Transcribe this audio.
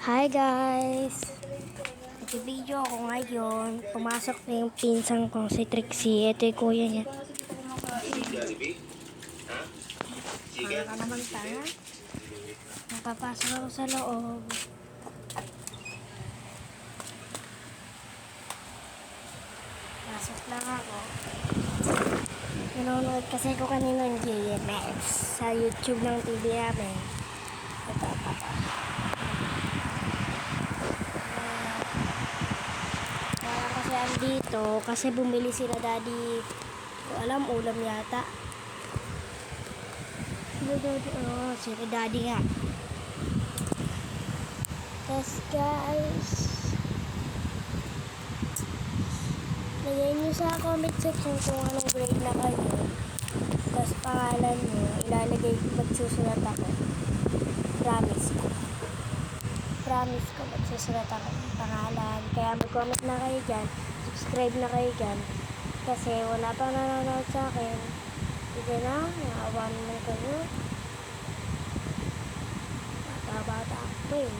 Hi guys! Nag-video ako ngayon. Pumasok na yung pinsan ko si Trixie. Ito yung kuya niya. Para ka naman tanga. Napapasok ako sa loob. Pasok lang ako. Nanonood kasi ko kanina ng GMX sa YouTube ng TV namin. Ito. Kasi andito, kasi bumili sila daddy, ko alam, ulam yata. Sila daddy nga. Yes guys, lagay nyo sa comment section kung anong grade na kayo. Tapos pangalan nyo, ilalagay ko, magsusulat ako. Promise ko, magsusulat ako ng pangalan. Kaya mag-comment na kayo dyan, subscribe na kayo dyan. Kasi wala pang nanonood sa akin. Sige na, naawa naman kayo. Bata-bata ako eh.